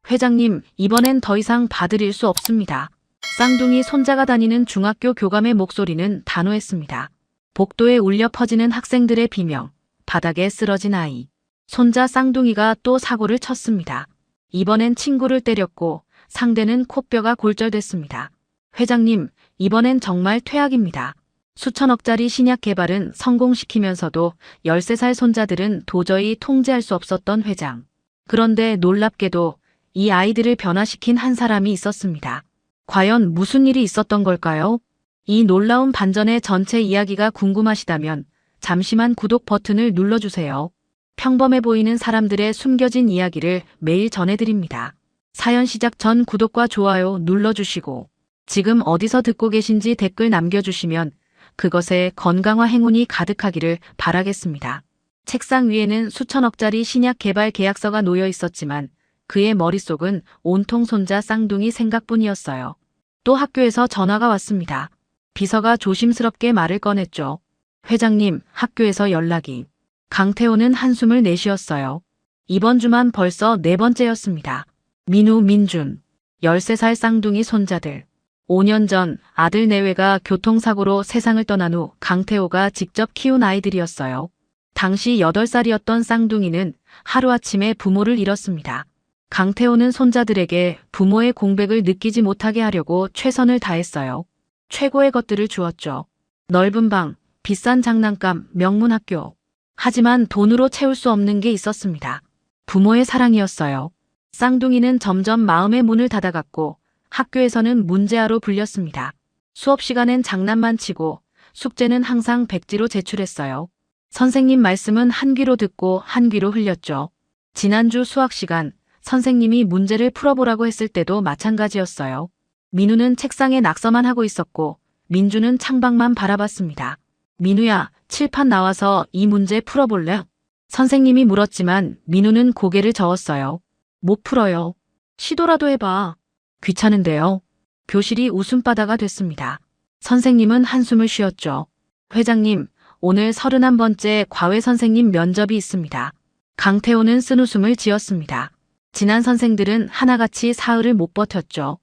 회장님, 이번엔 더 이상 봐드릴 수 없습니다. 쌍둥이 손자가 다니는 중학교 교감의 목소리는 단호했습니다. 복도에 울려 퍼지는 학생들의 비명, 바닥에 쓰러진 아이. 손자 쌍둥이가 또 사고를 쳤습니다. 이번엔 친구를 때렸고 상대는 코뼈가 골절됐습니다. 회장님, 이번엔 정말 퇴학입니다. 수천억짜리 신약 개발은 성공시키면서도 13살 손자들은 도저히 통제할 수 없었던 회장. 그런데 놀랍게도 이 아이들을 변화시킨 한 사람이 있었습니다. 과연 무슨 일이 있었던 걸까요? 이 놀라운 반전의 전체 이야기가 궁금하시다면 잠시만 구독 버튼을 눌러주세요. 평범해 보이는 사람들의 숨겨진 이야기를 매일 전해드립니다. 사연 시작 전 구독과 좋아요 눌러주시고 지금 어디서 듣고 계신지 댓글 남겨주시면 그것에 건강과 행운이 가득하기를 바라겠습니다. 책상 위에는 수천억짜리 신약 개발 계약서가 놓여 있었지만 그의 머릿속은 온통 손자 쌍둥이 생각뿐이었어요. 또 학교에서 전화가 왔습니다. 비서가 조심스럽게 말을 꺼냈죠. 회장님, 학교에서 연락이. 강태호는 한숨을 내쉬었어요. 이번 주만 벌써 4번째였습니다. 민우, 민준, 13살 쌍둥이 손자들. 5년 전 아들 내외가 교통사고로 세상을 떠난 후 강태호가 직접 키운 아이들이었어요. 당시 8살이었던 쌍둥이는 하루아침에 부모를 잃었습니다. 강태호는 손자들에게 부모의 공백을 느끼지 못하게 하려고 최선을 다했어요. 최고의 것들을 주었죠. 넓은 방, 비싼 장난감, 명문 학교. 하지만 돈으로 채울 수 없는 게 있었습니다. 부모의 사랑이었어요. 쌍둥이는 점점 마음의 문을 닫아갔고 학교에서는 문제아로 불렸습니다. 수업 시간엔 장난만 치고 숙제는 항상 백지로 제출했어요. 선생님 말씀은 한 귀로 듣고 한 귀로 흘렸죠. 지난주 수학 시간 선생님이 문제를 풀어보라고 했을 때도 마찬가지였어요. 민우는 책상에 낙서만 하고 있었고 민주는 창밖만 바라봤습니다. 민우야, 칠판 나와서 이 문제 풀어볼래? 선생님이 물었지만 민우는 고개를 저었어요. 못 풀어요. 시도라도 해봐. 귀찮은데요. 교실이 웃음바다가 됐습니다. 선생님은 한숨을 쉬었죠. 회장님, 오늘 31번째 과외 선생님 면접이 있습니다. 강태호는 쓴웃음을 지었습니다. 지난 선생들은 하나같이 사흘을 못 버텼죠.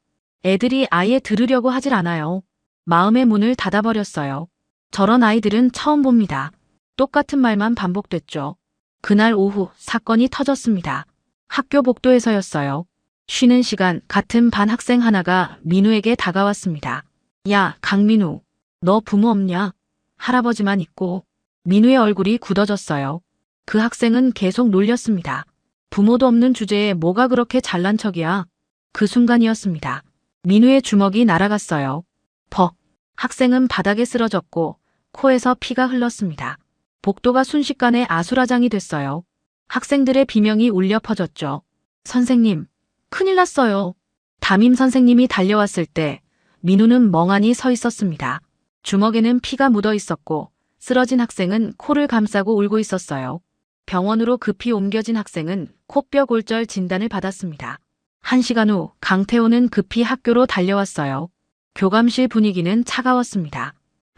애들이 아예 들으려고 하질 않아요. 마음의 문을 닫아버렸어요. 저런 아이들은 처음 봅니다. 똑같은 말만 반복됐죠. 그날 오후 사건이 터졌습니다. 학교 복도에서였어요. 쉬는 시간 같은 반 학생 하나가 민우에게 다가왔습니다. 야, 강민우, 너 부모 없냐? 할아버지만 있고. 민우의 얼굴이 굳어졌어요. 그 학생은 계속 놀렸습니다. 부모도 없는 주제에 뭐가 그렇게 잘난 척이야? 그 순간이었습니다. 민우의 주먹이 날아갔어요. 퍽. 학생은 바닥에 쓰러졌고 코에서 피가 흘렀습니다. 복도가 순식간에 아수라장이 됐어요. 학생들의 비명이 울려 퍼졌죠. 선생님, 큰일 났어요. 담임 선생님이 달려왔을 때 민우는 멍하니 서 있었습니다. 주먹에는 피가 묻어 있었고 쓰러진 학생은 코를 감싸고 울고 있었어요. 병원으로 급히 옮겨진 학생은 코뼈 골절 진단을 받았습니다. 1시간 후 강태호는 급히 학교로 달려왔어요. 교감실 분위기는 차가웠습니다.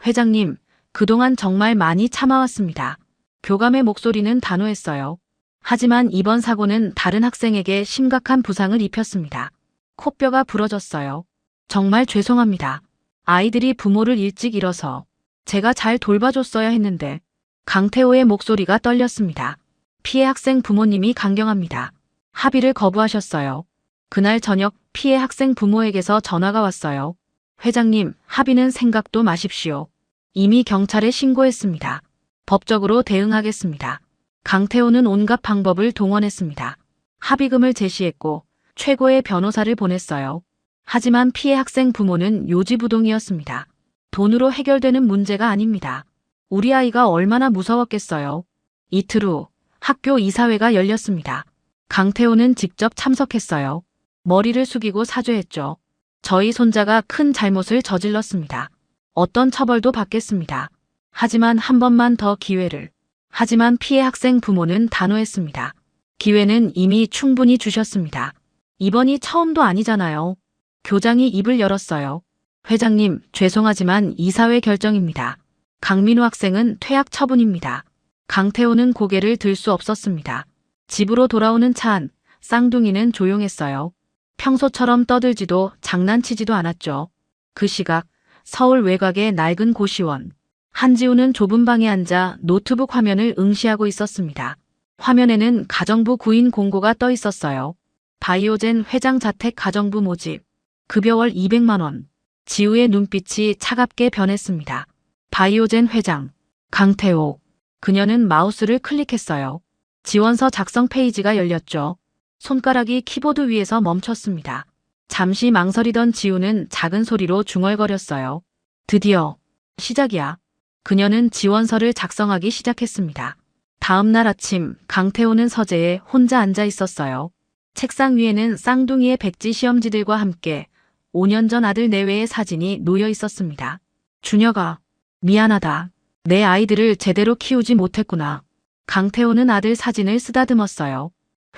회장님, 그동안 정말 많이 참아왔습니다. 교감의 목소리는 단호했어요. 하지만 이번 사고는 다른 학생에게 심각한 부상을 입혔습니다. 코뼈가 부러졌어요. 정말 죄송합니다. 아이들이 부모를 일찍 잃어서 제가 잘 돌봐줬어야 했는데. 강태호의 목소리가 떨렸습니다. 피해 학생 부모님이 강경합니다. 합의를 거부하셨어요. 그날 저녁 피해 학생 부모에게서 전화가 왔어요. 회장님, 합의는 생각도 마십시오. 이미 경찰에 신고했습니다. 법적으로 대응하겠습니다. 강태호는 온갖 방법을 동원했습니다. 합의금을 제시했고 최고의 변호사를 보냈어요. 하지만 피해 학생 부모는 요지부동이었습니다. 돈으로 해결되는 문제가 아닙니다. 우리 아이가 얼마나 무서웠겠어요. 이틀 후 학교 이사회가 열렸습니다. 강태호는 직접 참석했어요. 머리를 숙이고 사죄했죠. 저희 손자가 큰 잘못을 저질렀습니다. 어떤 처벌도 받겠습니다. 하지만 한 번만 더 기회를. 하지만 피해 학생 부모는 단호했습니다. 기회는 이미 충분히 주셨습니다. 이번이 처음도 아니잖아요. 교장이 입을 열었어요. 회장님, 죄송하지만 이사회 결정입니다. 강민우 학생은 퇴학 처분입니다. 강태호는 고개를 들 수 없었습니다. 집으로 돌아오는 차 안, 쌍둥이는 조용했어요. 평소처럼 떠들지도 장난치지도 않았죠. 그 시각 서울 외곽의 낡은 고시원. 한지우는 좁은 방에 앉아 노트북 화면을 응시하고 있었습니다. 화면에는 가정부 구인 공고가 떠 있었어요. 바이오젠 회장 자택 가정부 모집. 급여월 200만 원. 지우의 눈빛이 차갑게 변했습니다. 바이오젠 회장. 강태호. 그녀는 마우스를 클릭했어요. 지원서 작성 페이지가 열렸죠. 손가락이 키보드 위에서 멈췄습니다. 잠시 망설이던 지우는 작은 소리로 중얼거렸어요. 드디어 시작이야. 그녀는 지원서를 작성하기 시작했습니다. 다음 날 아침 강태호는 서재에 혼자 앉아 있었어요. 책상 위에는 쌍둥이의 백지 시험지들과 함께 5년 전 아들 내외의 사진이 놓여 있었습니다. 준혁아, 미안하다. 내 아이들을 제대로 키우지 못했구나. 강태호는 아들 사진을 쓰다듬었어요.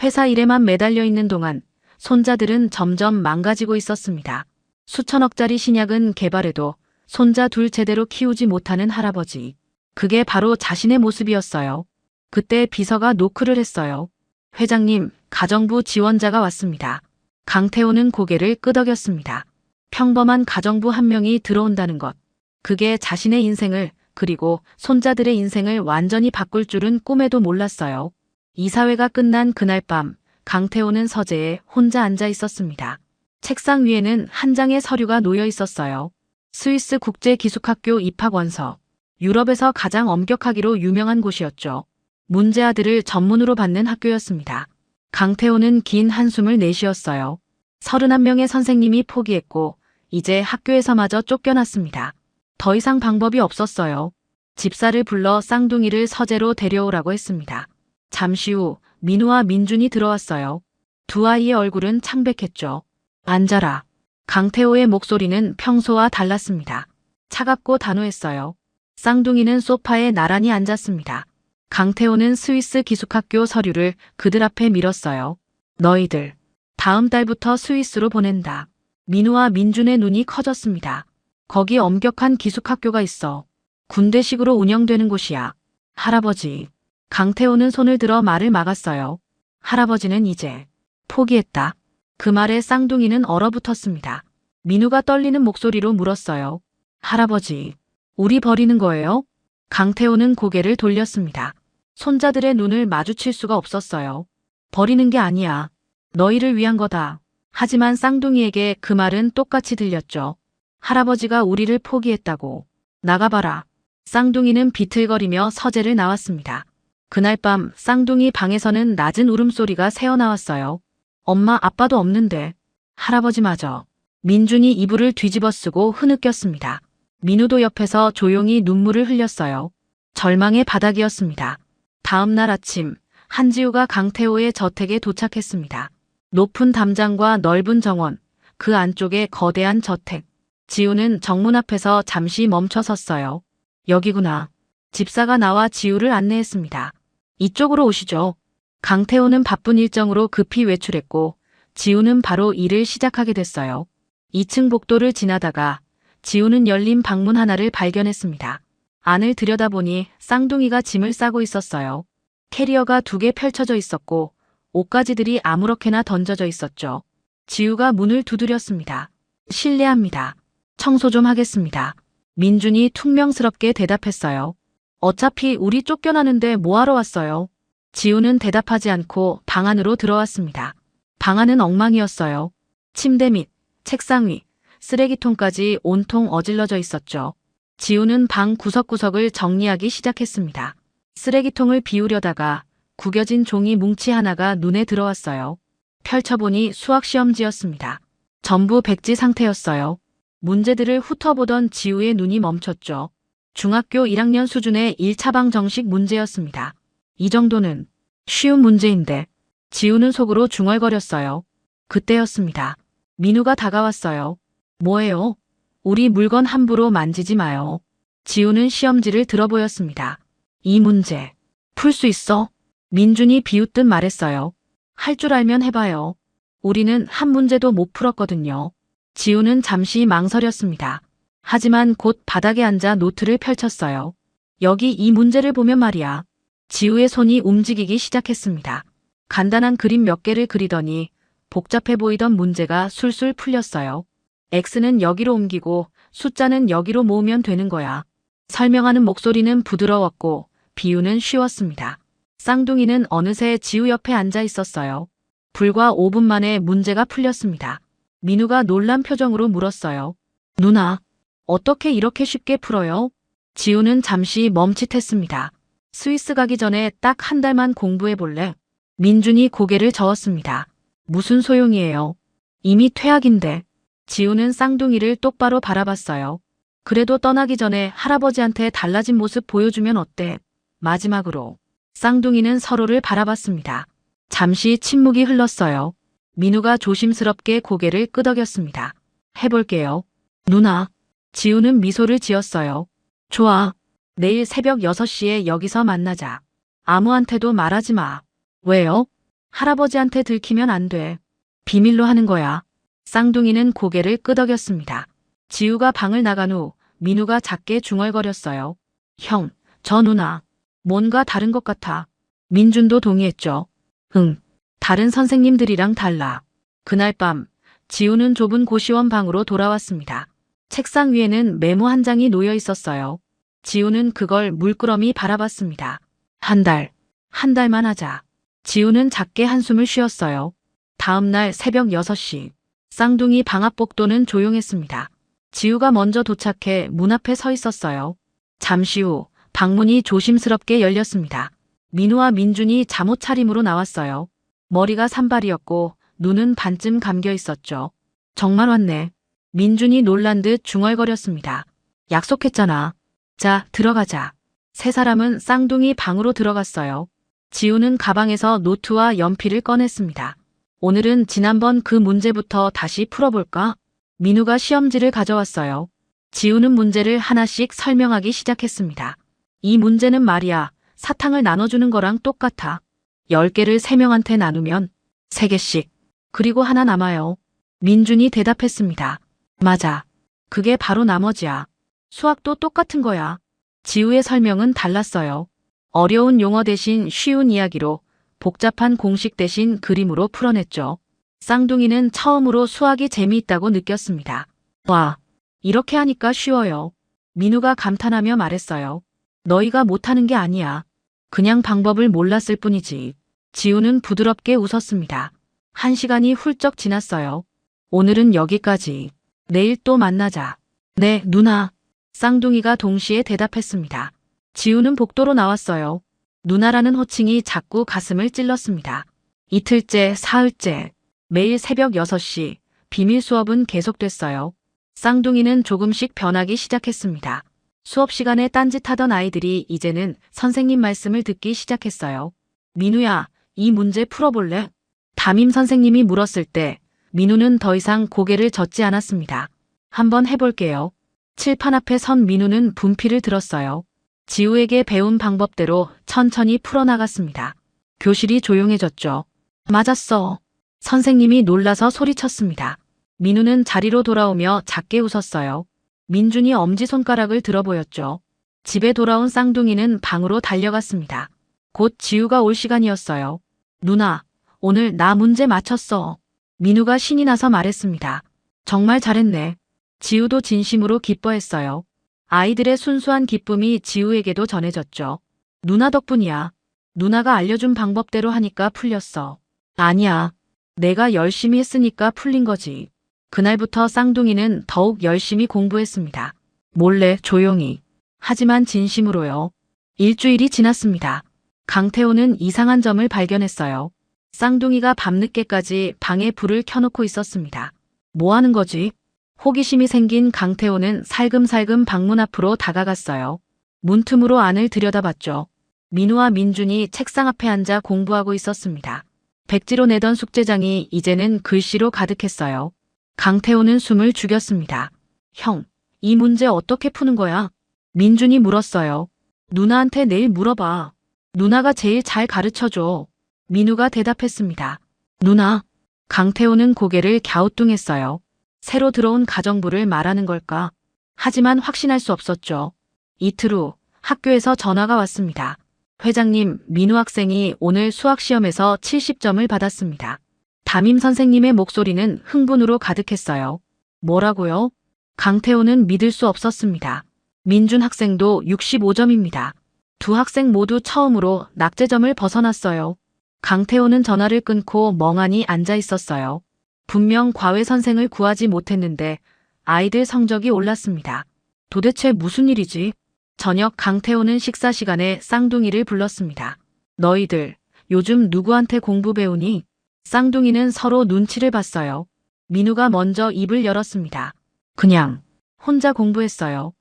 회사 일에만 매달려 있는 동안 손자들은 점점 망가지고 있었습니다. 수천억짜리 신약은 개발해도 손자 둘 제대로 키우지 못하는 할아버지. 그게 바로 자신의 모습이었어요. 그때 비서가 노크를 했어요. 회장님, 가정부 지원자가 왔습니다. 강태호는 고개를 끄덕였습니다. 평범한 가정부 한 명이 들어온다는 것. 그게 자신의 인생을 그리고 손자들의 인생을 완전히 바꿀 줄은 꿈에도 몰랐어요. 이사회가 끝난 그날 밤 강태호는 서재에 혼자 앉아 있었습니다. 책상 위에는 한 장의 서류가 놓여 있었어요. 스위스 국제기숙학교 입학원서. 유럽에서 가장 엄격하기로 유명한 곳이었죠. 문제아들을 전문으로 받는 학교였습니다. 강태호는 긴 한숨을 내쉬었어요. 31명의 선생님이 포기했고 이제 학교에서마저 쫓겨났습니다. 더 이상 방법이 없었어요. 집사를 불러 쌍둥이를 서재로 데려오라고 했습니다. 잠시 후 민우와 민준이 들어왔어요. 두 아이의 얼굴은 창백했죠. 앉아라. 강태호의 목소리는 평소와 달랐습니다. 차갑고 단호했어요. 쌍둥이는 소파에 나란히 앉았습니다. 강태호는 스위스 기숙학교 서류를 그들 앞에 밀었어요. 너희들, 다음 달부터 스위스로 보낸다. 민우와 민준의 눈이 커졌습니다. 거기 엄격한 기숙학교가 있어. 군대식으로 운영되는 곳이야. 할아버지. 강태호는 손을 들어 말을 막았어요. 할아버지는 이제 포기했다. 그 말에 쌍둥이는 얼어붙었습니다. 민우가 떨리는 목소리로 물었어요. 할아버지, 우리 버리는 거예요? 강태호는 고개를 돌렸습니다. 손자들의 눈을 마주칠 수가 없었어요. 버리는 게 아니야. 너희를 위한 거다. 하지만 쌍둥이에게 그 말은 똑같이 들렸죠. 할아버지가 우리를 포기했다고. 나가봐라. 쌍둥이는 비틀거리며 서재를 나왔습니다. 그날 밤 쌍둥이 방에서는 낮은 울음소리가 새어나왔어요. 엄마 아빠도 없는데. 할아버지마저. 민준이 이불을 뒤집어 쓰고 흐느꼈습니다. 민우도 옆에서 조용히 눈물을 흘렸어요. 절망의 바닥이었습니다. 다음 날 아침 한지우가 강태호의 저택에 도착했습니다. 높은 담장과 넓은 정원, 그 안쪽에 거대한 저택. 지우는 정문 앞에서 잠시 멈춰 섰어요. 여기구나. 집사가 나와 지우를 안내했습니다. 이쪽으로 오시죠. 강태호는 바쁜 일정으로 급히 외출했고 지우는 바로 일을 시작하게 됐어요. 2층 복도를 지나다가 지우는 열린 방문 하나를 발견했습니다. 안을 들여다보니 쌍둥이가 짐을 싸고 있었어요. 캐리어가 2개 펼쳐져 있었고 옷가지들이 아무렇게나 던져져 있었죠. 지우가 문을 두드렸습니다. 실례합니다. 청소 좀 하겠습니다. 민준이 퉁명스럽게 대답했어요. 어차피 우리 쫓겨나는데 뭐하러 왔어요? 지우는 대답하지 않고 방 안으로 들어왔습니다. 방 안은 엉망이었어요. 침대 밑, 책상 위, 쓰레기통까지 온통 어질러져 있었죠. 지우는 방 구석구석을 정리하기 시작했습니다. 쓰레기통을 비우려다가 구겨진 종이 뭉치 하나가 눈에 들어왔어요. 펼쳐보니 수학시험지였습니다. 전부 백지 상태였어요. 문제들을 훑어보던 지우의 눈이 멈췄죠. 중학교 1학년 수준의 1차방 정식 문제였습니다. 이 정도는 쉬운 문제인데. 지우는 속으로 중얼거렸어요. 그때였습니다. 민우가 다가왔어요. 뭐예요? 우리 물건 함부로 만지지 마요. 지우는 시험지를 들어보였습니다. 이 문제 풀 수 있어? 민준이 비웃듯 말했어요. 할 줄 알면 해봐요. 우리는 한 문제도 못 풀었거든요. 지우는 잠시 망설였습니다. 하지만 곧 바닥에 앉아 노트를 펼쳤어요. 여기 이 문제를 보면 말이야. 지우의 손이 움직이기 시작했습니다. 간단한 그림 몇 개를 그리더니 복잡해 보이던 문제가 술술 풀렸어요. X는 여기로 옮기고 숫자는 여기로 모으면 되는 거야. 설명하는 목소리는 부드러웠고 비유는 쉬웠습니다. 쌍둥이는 어느새 지우 옆에 앉아 있었어요. 불과 5분 만에 문제가 풀렸습니다. 민우가 놀란 표정으로 물었어요. 누나, 어떻게 이렇게 쉽게 풀어요? 지우는 잠시 멈칫했습니다. 스위스 가기 전에 딱 한 달만 공부해 볼래? 민준이 고개를 저었습니다. 무슨 소용이에요? 이미 퇴학인데. 지우는 쌍둥이를 똑바로 바라봤어요. 그래도 떠나기 전에 할아버지한테 달라진 모습 보여주면 어때? 마지막으로 쌍둥이는 서로를 바라봤습니다. 잠시 침묵이 흘렀어요. 민우가 조심스럽게 고개를 끄덕였습니다. 해볼게요. 누나. 지우는 미소를 지었어요. 좋아. 내일 새벽 6시에 여기서 만나자. 아무한테도 말하지 마. 왜요? 할아버지한테 들키면 안 돼. 비밀로 하는 거야. 쌍둥이는 고개를 끄덕였습니다. 지우가 방을 나간 후 민우가 작게 중얼거렸어요. 형, 저 누나. 뭔가 다른 것 같아. 민준도 동의했죠. 응, 다른 선생님들이랑 달라. 그날 밤, 지우는 좁은 고시원 방으로 돌아왔습니다. 책상 위에는 메모 한 장이 놓여 있었어요. 지우는 그걸 물끄러미 바라봤습니다. 한 달만 하자. 지우는 작게 한숨을 쉬었어요. 다음 날 새벽 6시, 쌍둥이 방 앞 복도는 조용했습니다. 지우가 먼저 도착해 문 앞에 서 있었어요. 잠시 후 방문이 조심스럽게 열렸습니다. 민우와 민준이 잠옷 차림으로 나왔어요. 머리가 산발이었고 눈은 반쯤 감겨 있었죠. 정말 왔네. 민준이 놀란 듯 중얼거렸습니다. 약속했잖아. 자, 들어가자. 세 사람은 쌍둥이 방으로 들어갔어요. 지우는 가방에서 노트와 연필을 꺼냈습니다. 오늘은 지난번 그 문제부터 다시 풀어볼까? 민우가 시험지를 가져왔어요. 지우는 문제를 하나씩 설명하기 시작했습니다. 이 문제는 말이야, 사탕을 나눠주는 거랑 똑같아. 10개를 3명한테 나누면 3개씩. 그리고 하나 남아요. 민준이 대답했습니다. 맞아. 그게 바로 나머지야. 수학도 똑같은 거야. 지우의 설명은 달랐어요. 어려운 용어 대신 쉬운 이야기로, 복잡한 공식 대신 그림으로 풀어냈죠. 쌍둥이는 처음으로 수학이 재미있다고 느꼈습니다. 와, 이렇게 하니까 쉬워요. 민우가 감탄하며 말했어요. 너희가 못하는 게 아니야. 그냥 방법을 몰랐을 뿐이지. 지우는 부드럽게 웃었습니다. 1시간이 훌쩍 지났어요. 오늘은 여기까지. 내일 또 만나자. 네, 누나. 쌍둥이가 동시에 대답했습니다. 지우는 복도로 나왔어요. 누나라는 호칭이 자꾸 가슴을 찔렀습니다. 이틀째, 사흘째, 매일 새벽 6시, 비밀 수업은 계속됐어요. 쌍둥이는 조금씩 변하기 시작했습니다. 수업 시간에 딴짓하던 아이들이 이제는 선생님 말씀을 듣기 시작했어요. 민우야, 이 문제 풀어볼래? 담임 선생님이 물었을 때 민우는 더 이상 고개를 젓지 않았습니다. 한번 해볼게요. 칠판 앞에 선 민우는 분필을 들었어요. 지우에게 배운 방법대로 천천히 풀어나갔습니다. 교실이 조용해졌죠. 맞았어. 선생님이 놀라서 소리쳤습니다. 민우는 자리로 돌아오며 작게 웃었어요. 민준이 엄지손가락을 들어보였죠. 집에 돌아온 쌍둥이는 방으로 달려갔습니다. 곧 지우가 올 시간이었어요. 누나, 오늘 나 문제 맞췄어. 민우가 신이 나서 말했습니다. 정말 잘했네. 지우도 진심으로 기뻐했어요. 아이들의 순수한 기쁨이 지우에게도 전해졌죠. 누나 덕분이야. 누나가 알려준 방법대로 하니까 풀렸어. 아니야. 내가 열심히 했으니까 풀린 거지. 그날부터 쌍둥이는 더욱 열심히 공부했습니다. 몰래 조용히. 하지만 진심으로요. 일주일이 지났습니다. 강태호는 이상한 점을 발견했어요. 쌍둥이가 밤늦게까지 방에 불을 켜놓고 있었습니다. 뭐 하는 거지? 호기심이 생긴 강태호는 살금살금 방문 앞으로 다가갔어요. 문틈으로 안을 들여다봤죠. 민우와 민준이 책상 앞에 앉아 공부하고 있었습니다. 백지로 내던 숙제장이 이제는 글씨로 가득했어요. 강태호는 숨을 죽였습니다. 형, 이 문제 어떻게 푸는 거야? 민준이 물었어요. 누나한테 내일 물어봐. 누나가 제일 잘 가르쳐줘. 민우가 대답했습니다. 누나. 강태호는 고개를 갸우뚱했어요. 새로 들어온 가정부를 말하는 걸까? 하지만 확신할 수 없었죠. 이틀 후 학교에서 전화가 왔습니다. 회장님, 민우 학생이 오늘 수학시험에서 70점을 받았습니다. 담임 선생님의 목소리는 흥분으로 가득했어요. 뭐라고요? 강태호는 믿을 수 없었습니다. 민준 학생도 65점입니다. 두 학생 모두 처음으로 낙제점을 벗어났어요. 강태호는 전화를 끊고 멍하니 앉아 있었어요. 분명 과외 선생을 구하지 못했는데 아이들 성적이 올랐습니다. 도대체 무슨 일이지? 저녁 강태호는 식사 시간에 쌍둥이를 불렀습니다. 너희들 요즘 누구한테 공부 배우니? 쌍둥이는 서로 눈치를 봤어요. 민우가 먼저 입을 열었습니다. 그냥 혼자 공부했어요.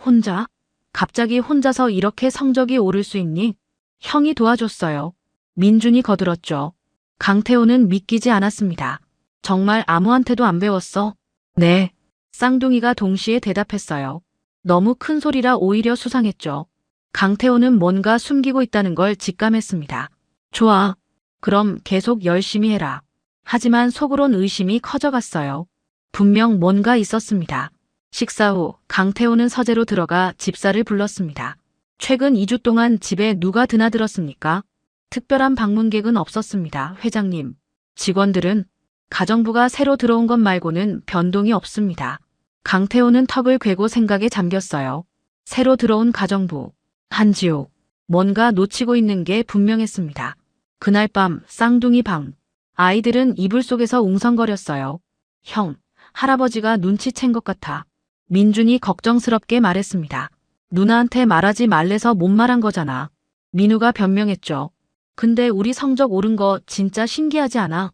혼자? 갑자기 혼자서 이렇게 성적이 오를 수 있니? 형이 도와줬어요. 민준이 거들었죠. 강태호는 믿기지 않았습니다. 정말 아무한테도 안 배웠어? 네. 쌍둥이가 동시에 대답했어요. 너무 큰 소리라 오히려 수상했죠. 강태호는 뭔가 숨기고 있다는 걸 직감했습니다. 좋아. 그럼 계속 열심히 해라. 하지만 속으론 의심이 커져갔어요. 분명 뭔가 있었습니다. 식사 후 강태호는 서재로 들어가 집사를 불렀습니다. 최근 2주 동안 집에 누가 드나들었습니까? 특별한 방문객은 없었습니다. 회장님. 직원들은 가정부가 새로 들어온 것 말고는 변동이 없습니다. 강태호는 턱을 괴고 생각에 잠겼어요. 새로 들어온 가정부. 한지옥. 뭔가 놓치고 있는 게 분명했습니다. 그날 밤 쌍둥이 방. 아이들은 이불 속에서 웅성거렸어요. 형, 할아버지가 눈치챈 것 같아. 민준이 걱정스럽게 말했습니다. 누나한테 말하지 말래서 못 말한 거잖아. 민우가 변명했죠. 근데 우리 성적 오른 거 진짜 신기하지 않아?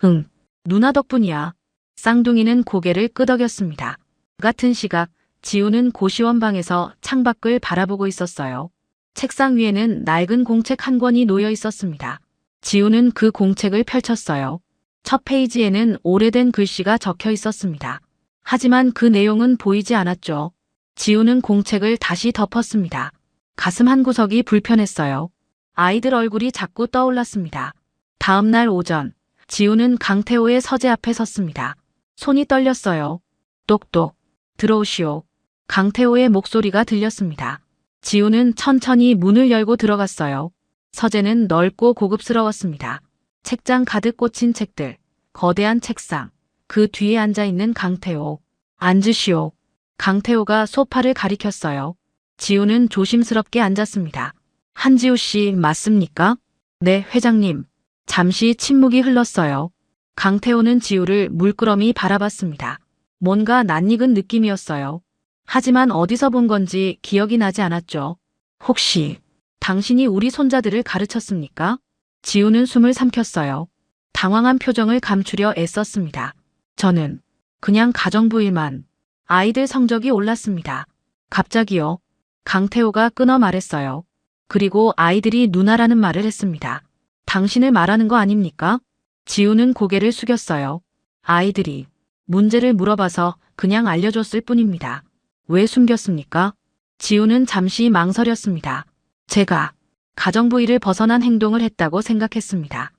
응, 누나 덕분이야. 쌍둥이는 고개를 끄덕였습니다. 같은 시각, 지우는 고시원 방에서 창밖을 바라보고 있었어요. 책상 위에는 낡은 공책 한 권이 놓여 있었습니다. 지우는 그 공책을 펼쳤어요. 첫 페이지에는 오래된 글씨가 적혀 있었습니다. 하지만 그 내용은 보이지 않았죠. 지우는 공책을 다시 덮었습니다. 가슴 한 구석이 불편했어요. 아이들 얼굴이 자꾸 떠올랐습니다. 다음 날 오전, 지우는 강태호의 서재 앞에 섰습니다. 손이 떨렸어요. 똑똑, 들어오시오. 강태호의 목소리가 들렸습니다. 지우는 천천히 문을 열고 들어갔어요. 서재는 넓고 고급스러웠습니다. 책장 가득 꽂힌 책들, 거대한 책상, 그 뒤에 앉아있는 강태호. 앉으시오. 강태호가 소파를 가리켰어요. 지우는 조심스럽게 앉았습니다. 한지우 씨 맞습니까? 네, 회장님. 잠시 침묵이 흘렀어요. 강태호는 지우를 물끄러미 바라봤습니다. 뭔가 낯익은 느낌이었어요. 하지만 어디서 본 건지 기억이 나지 않았죠. 혹시 당신이 우리 손자들을 가르쳤습니까? 지우는 숨을 삼켰어요. 당황한 표정을 감추려 애썼습니다. 저는 그냥 가정부일만. 아이들 성적이 올랐습니다. 갑자기요. 강태호가 끊어 말했어요. 그리고 아이들이 누나라는 말을 했습니다. 당신을 말하는 거 아닙니까? 지우는 고개를 숙였어요. 아이들이 문제를 물어봐서 그냥 알려줬을 뿐입니다. 왜 숨겼습니까? 지우는 잠시 망설였습니다. 제가 가정부 일을 벗어난 행동을 했다고 생각했습니다.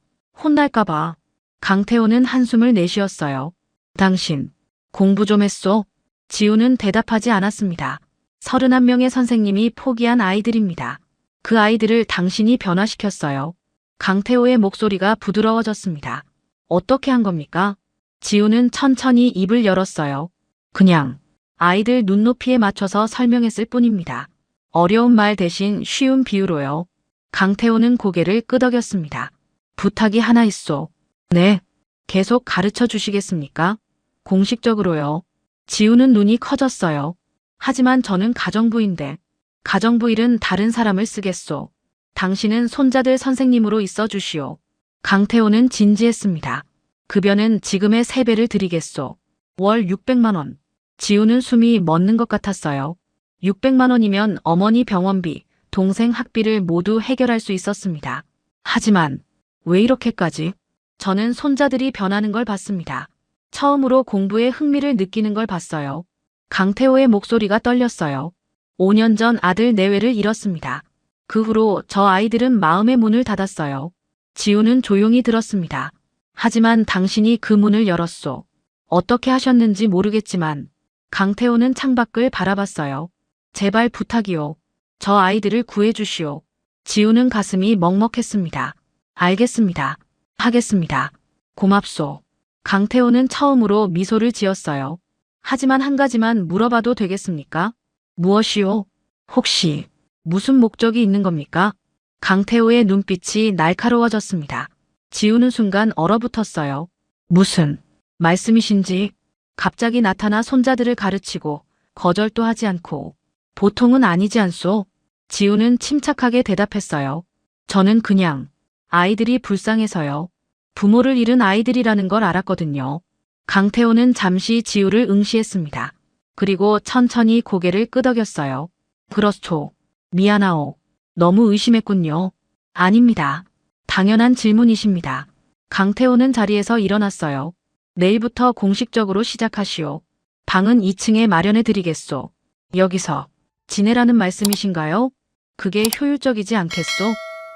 혼날까봐. 강태호는 한숨을 내쉬었어요. 당신 공부 좀 했소? 지우는 대답하지 않았습니다. 31명의 선생님이 포기한 아이들입니다. 그 아이들을 당신이 변화시켰어요. 강태호의 목소리가 부드러워졌습니다. 어떻게 한 겁니까? 지우는 천천히 입을 열었어요. 그냥 아이들 눈높이에 맞춰서 설명했을 뿐입니다. 어려운 말 대신 쉬운 비유로요. 강태호는 고개를 끄덕였습니다. 부탁이 하나 있소. 네. 계속 가르쳐 주시겠습니까? 공식적으로요. 지우는 눈이 커졌어요. 하지만 저는 가정부인데 가정부 일은 다른 사람을 쓰겠소. 당신은 손자들 선생님으로 있어 주시오. 강태호는 진지했습니다. 급여는 지금의 3배를 드리겠소. 월 600만 원. 지우는 숨이 멎는 것 같았어요. 600만 원이면 어머니 병원비, 동생 학비를 모두 해결할 수 있었습니다. 하지만 왜 이렇게까지? 저는 손자들이 변하는 걸 봤습니다. 처음으로 공부에 흥미를 느끼는 걸 봤어요. 강태호의 목소리가 떨렸어요. 5년 전 아들 내외를 잃었습니다. 그 후로 저 아이들은 마음의 문을 닫았어요. 지우는 조용히 들었습니다. 하지만 당신이 그 문을 열었소. 어떻게 하셨는지 모르겠지만 강태호는 창밖을 바라봤어요. 제발 부탁이요. 저 아이들을 구해주시오. 지우는 가슴이 먹먹했습니다. 알겠습니다. 하겠습니다. 고맙소. 강태호는 처음으로 미소를 지었어요. 하지만 한 가지만 물어봐도 되겠습니까? 무엇이요? 혹시 무슨 목적이 있는 겁니까? 강태호의 눈빛이 날카로워졌습니다. 지우는 순간 얼어붙었어요. 무슨 말씀이신지. 갑자기 나타나 손자들을 가르치고 거절도 하지 않고. 보통은 아니지 않소? 지우는 침착하게 대답했어요. 저는 그냥 아이들이 불쌍해서요. 부모를 잃은 아이들이라는 걸 알았거든요. 강태호는 잠시 지우를 응시했습니다. 그리고 천천히 고개를 끄덕였어요. 그렇소. 미안하오. 너무 의심했군요. 아닙니다. 당연한 질문이십니다. 강태호는 자리에서 일어났어요. 내일부터 공식적으로 시작하시오. 방은 2층에 마련해 드리겠소. 여기서 지내라는 말씀이신가요? 그게 효율적이지 않겠소?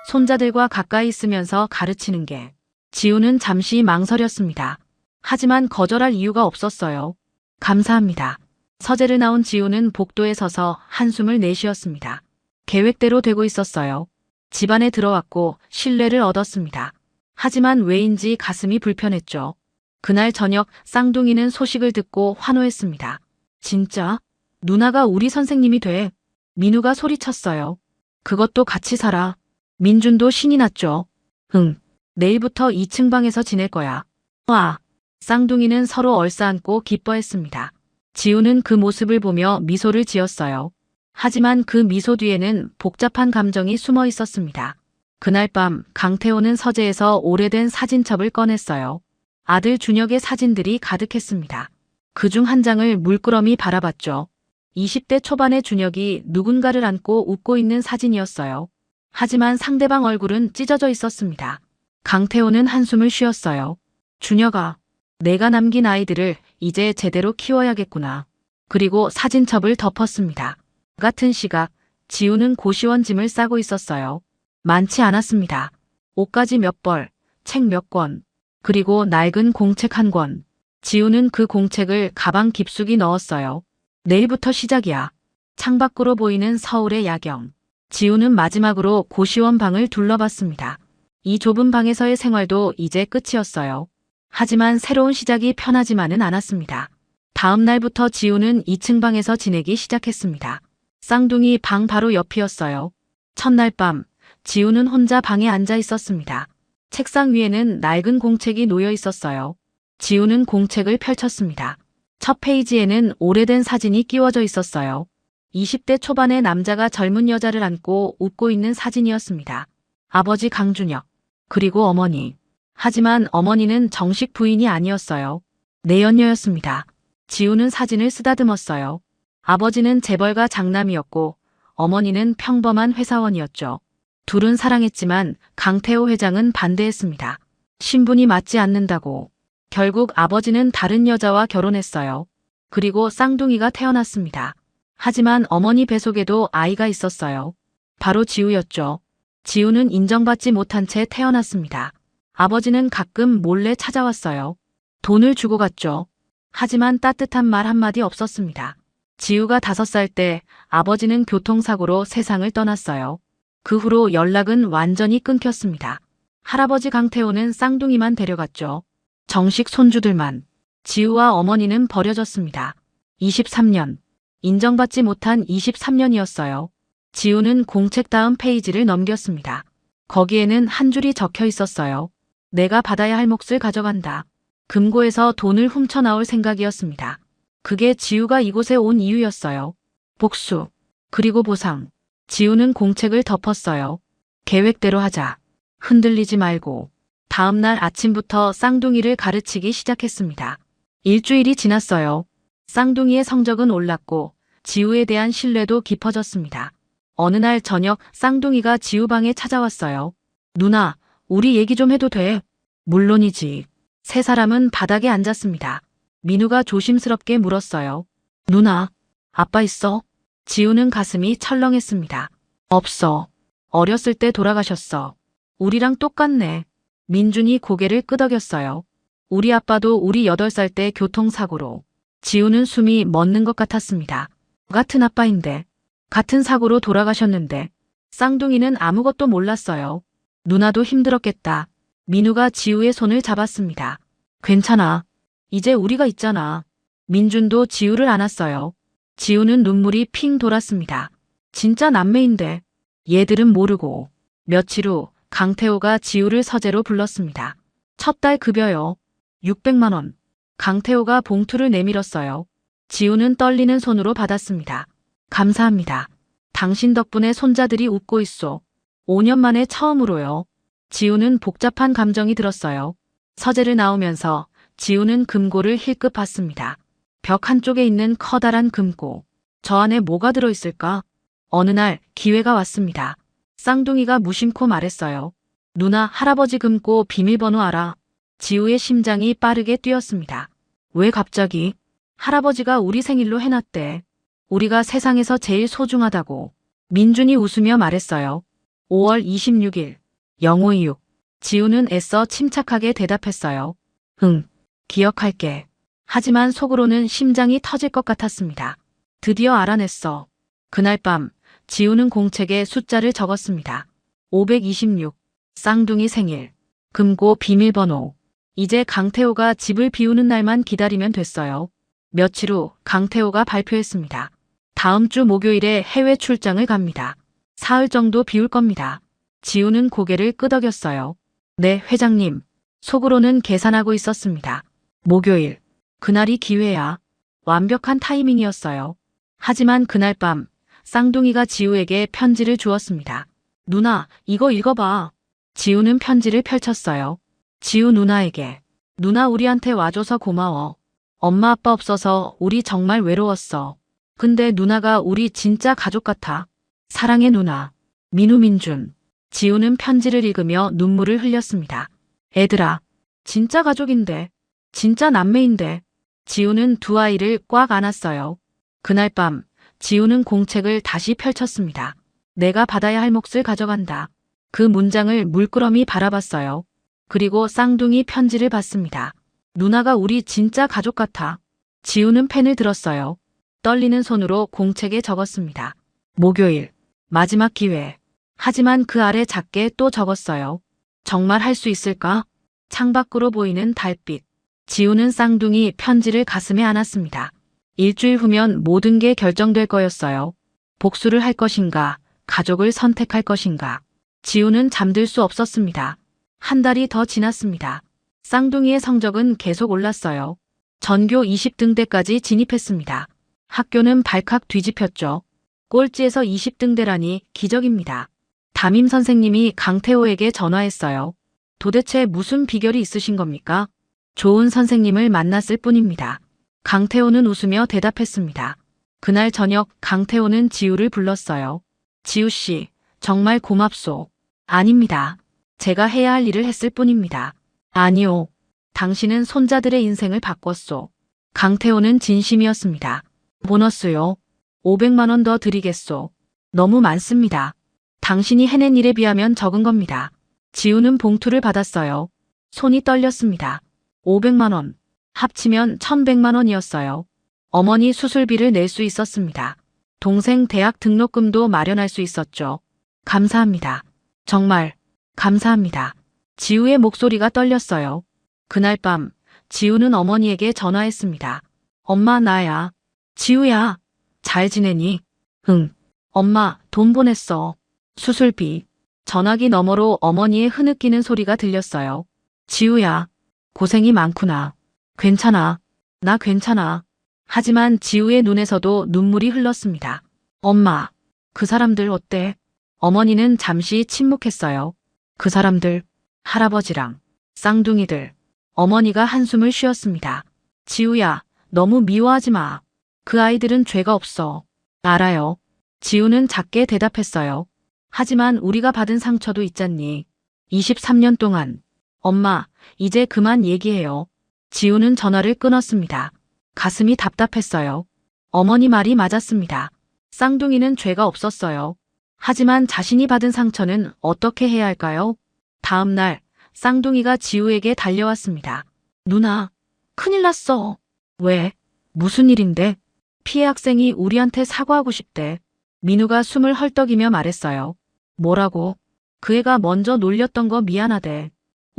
손자들과 가까이 있으면서 가르치는 게. 지우는 잠시 망설였습니다. 하지만 거절할 이유가 없었어요. 감사합니다. 서재를 나온 지우는 복도에 서서 한숨을 내쉬었습니다. 계획대로 되고 있었어요. 집안에 들어왔고 신뢰를 얻었습니다. 하지만 왜인지 가슴이 불편했죠. 그날 저녁 쌍둥이는 소식을 듣고 환호했습니다. 진짜? 누나가 우리 선생님이 돼. 민우가 소리쳤어요. 그것도 같이 살아. 민준도 신이 났죠. 응. 내일부터 2층 방에서 지낼 거야. 와. 쌍둥이는 서로 얼싸안고 기뻐했습니다. 지우는 그 모습을 보며 미소를 지었어요. 하지만 그 미소 뒤에는 복잡한 감정이 숨어 있었습니다. 그날 밤 강태호는 서재에서 오래된 사진첩을 꺼냈어요. 아들 준혁의 사진들이 가득했습니다. 그중 한 장을 물끄러미 바라봤죠. 20대 초반의 준혁이 누군가를 안고 웃고 있는 사진이었어요. 하지만 상대방 얼굴은 찢어져 있었습니다. 강태호는 한숨을 쉬었어요. 준혁아, 내가 남긴 아이들을 이제 제대로 키워야겠구나. 그리고 사진첩을 덮었습니다. 같은 시각, 지우는 고시원 짐을 싸고 있었어요. 많지 않았습니다. 옷가지 몇 벌, 책 몇 권, 그리고 낡은 공책 한 권. 지우는 그 공책을 가방 깊숙이 넣었어요. 내일부터 시작이야. 창밖으로 보이는 서울의 야경. 지우는 마지막으로 고시원 방을 둘러봤습니다. 이 좁은 방에서의 생활도 이제 끝이었어요. 하지만 새로운 시작이 편하지만은 않았습니다. 다음 날부터 지우는 2층 방에서 지내기 시작했습니다. 쌍둥이 방 바로 옆이었어요. 첫날 밤, 지우는 혼자 방에 앉아 있었습니다. 책상 위에는 낡은 공책이 놓여 있었어요. 지우는 공책을 펼쳤습니다. 첫 페이지에는 오래된 사진이 끼워져 있었어요. 20대 초반의 남자가 젊은 여자를 안고 웃고 있는 사진이었습니다. 아버지 강준혁, 그리고 어머니. 하지만 어머니는 정식 부인이 아니었어요. 내연녀였습니다. 지우는 사진을 쓰다듬었어요. 아버지는 재벌가 장남이었고 어머니는 평범한 회사원이었죠. 둘은 사랑했지만 강태호 회장은 반대했습니다. 신분이 맞지 않는다고. 결국 아버지는 다른 여자와 결혼했어요. 그리고 쌍둥이가 태어났습니다. 하지만 어머니 뱃속에도 아이가 있었어요. 바로 지우였죠. 지우는 인정받지 못한 채 태어났습니다. 아버지는 가끔 몰래 찾아왔어요. 돈을 주고 갔죠. 하지만 따뜻한 말 한마디 없었습니다. 지우가 5살 때 아버지는 교통사고로 세상을 떠났어요. 그 후로 연락은 완전히 끊겼습니다. 할아버지 강태호는 쌍둥이만 데려갔죠. 정식 손주들만. 지우와 어머니는 버려졌습니다. 23년. 인정받지 못한 23년이었어요. 지우는 공책 다음 페이지를 넘겼습니다. 거기에는 한 줄이 적혀 있었어요. 내가 받아야 할 몫을 가져간다. 금고에서 돈을 훔쳐나올 생각이었습니다. 그게 지우가 이곳에 온 이유였어요. 복수, 그리고 보상. 지우는 공책을 덮었어요. 계획대로 하자. 흔들리지 말고. 다음 날 아침부터 쌍둥이를 가르치기 시작했습니다. 일주일이 지났어요. 쌍둥이의 성적은 올랐고 지우에 대한 신뢰도 깊어졌습니다. 어느 날 저녁 쌍둥이가 지우 방에 찾아왔어요. 누나, 우리 얘기 좀 해도 돼? 물론이지. 세 사람은 바닥에 앉았습니다. 민우가 조심스럽게 물었어요. 누나, 아빠 있어? 지우는 가슴이 철렁했습니다. 없어. 어렸을 때 돌아가셨어. 우리랑 똑같네. 민준이 고개를 끄덕였어요. 우리 아빠도 우리 8살 때 교통사고로. 지우는 숨이 멎는 것 같았습니다. 같은 아빠인데. 같은 사고로 돌아가셨는데. 쌍둥이는 아무것도 몰랐어요. 누나도 힘들었겠다. 민우가 지우의 손을 잡았습니다. 괜찮아. 이제 우리가 있잖아. 민준도 지우를 안았어요. 지우는 눈물이 핑 돌았습니다. 진짜 남매인데. 얘들은 모르고. 며칠 후 강태호가 지우를 서재로 불렀습니다. 첫 달 급여요. 600만 원. 강태호가 봉투를 내밀었어요. 지우는 떨리는 손으로 받았습니다. 감사합니다. 당신 덕분에 손자들이 웃고 있소. 5년 만에 처음으로요. 지우는 복잡한 감정이 들었어요. 서재를 나오면서 지우는 금고를 힐끗 봤습니다. 벽 한쪽에 있는 커다란 금고. 저 안에 뭐가 들어있을까? 어느 날 기회가 왔습니다. 쌍둥이가 무심코 말했어요. 누나, 할아버지 금고 비밀번호 알아? 지우의 심장이 빠르게 뛰었습니다. 왜 갑자기? 할아버지가 우리 생일로 해놨대. 우리가 세상에서 제일 소중하다고. 민준이 웃으며 말했어요. 5월 26일 0526. 지우는 애써 침착하게 대답했어요. 응, 기억할게. 하지만 속으로는 심장이 터질 것 같았습니다. 드디어 알아냈어. 그날 밤 지우는 공책에 숫자를 적었습니다. 526. 쌍둥이 생일. 금고 비밀번호. 이제 강태호가 집을 비우는 날만 기다리면 됐어요. 며칠 후 강태호가 발표했습니다. 다음 주 목요일에 해외 출장을 갑니다. 사흘 정도 비울 겁니다. 지우는 고개를 끄덕였어요. 네, 회장님. 속으로는 계산하고 있었습니다. 목요일. 그날이 기회야. 완벽한 타이밍이었어요. 하지만 그날 밤 쌍둥이가 지우에게 편지를 주었습니다. 누나, 이거 읽어봐. 지우는 편지를 펼쳤어요. 지우 누나에게. 누나, 우리한테 와줘서 고마워. 엄마 아빠 없어서 우리 정말 외로웠어. 근데 누나가 우리 진짜 가족 같아. 사랑해 누나. 민우, 민준. 지우는 편지를 읽으며 눈물을 흘렸습니다. 애들아, 진짜 가족인데. 진짜 남매인데. 지우는 두 아이를 꽉 안았어요. 그날 밤 지우는 공책을 다시 펼쳤습니다. 내가 받아야 할 몫을 가져간다. 그 문장을 물끄러미 바라봤어요. 그리고 쌍둥이 편지를 받습니다. 누나가 우리 진짜 가족 같아. 지우는 펜을 들었어요. 떨리는 손으로 공책에 적었습니다. 목요일. 마지막 기회. 하지만 그 아래 작게 또 적었어요. 정말 할 수 있을까? 창밖으로 보이는 달빛. 지우는 쌍둥이 편지를 가슴에 안았습니다. 일주일 후면 모든 게 결정될 거였어요. 복수를 할 것인가, 가족을 선택할 것인가. 지우는 잠들 수 없었습니다. 한 달이 더 지났습니다. 쌍둥이의 성적은 계속 올랐어요. 전교 20등대까지 진입했습니다. 학교는 발칵 뒤집혔죠. 꼴찌에서 20등대라니 기적입니다. 담임 선생님이 강태호에게 전화했어요. 도대체 무슨 비결이 있으신 겁니까? 좋은 선생님을 만났을 뿐입니다. 강태호는 웃으며 대답했습니다. 그날 저녁 강태호는 지우를 불렀어요. 지우 씨, 정말 고맙소. 아닙니다. 제가 해야 할 일을 했을 뿐입니다. 아니요. 당신은 손자들의 인생을 바꿨소. 강태호는 진심이었습니다. 보너스요. 500만 원 더 드리겠소. 너무 많습니다. 당신이 해낸 일에 비하면 적은 겁니다. 지우는 봉투를 받았어요. 손이 떨렸습니다. 500만 원. 합치면 1100만 원이었어요. 어머니 수술비를 낼 수 있었습니다. 동생 대학 등록금도 마련할 수 있었죠. 감사합니다. 정말 감사합니다. 지우의 목소리가 떨렸어요. 그날 밤 지우는 어머니에게 전화했습니다. 엄마, 나야. 지우야. 잘 지내니? 응. 엄마, 돈 보냈어. 수술비. 전화기 너머로 어머니의 흐느끼는 소리가 들렸어요. 지우야. 고생이 많구나. 괜찮아. 나 괜찮아. 하지만 지우의 눈에서도 눈물이 흘렀습니다. 엄마, 그 사람들 어때? 어머니는 잠시 침묵했어요. 그 사람들, 할아버지랑 쌍둥이들. 어머니가 한숨을 쉬었습니다. 지우야, 너무 미워하지 마. 그 아이들은 죄가 없어. 알아요. 지우는 작게 대답했어요. 하지만 우리가 받은 상처도 있잖니. 23년 동안. 엄마, 이제 그만 얘기해요. 지우는 전화를 끊었습니다. 가슴이 답답했어요. 어머니 말이 맞았습니다. 쌍둥이는 죄가 없었어요. 하지만 자신이 받은 상처는 어떻게 해야 할까요? 다음 날 쌍둥이가 지우에게 달려왔습니다. 누나, 큰일 났어. 왜? 무슨 일인데? 피해 학생이 우리한테 사과하고 싶대. 민우가 숨을 헐떡이며 말했어요. 뭐라고? 그 애가 먼저 놀렸던 거 미안하대.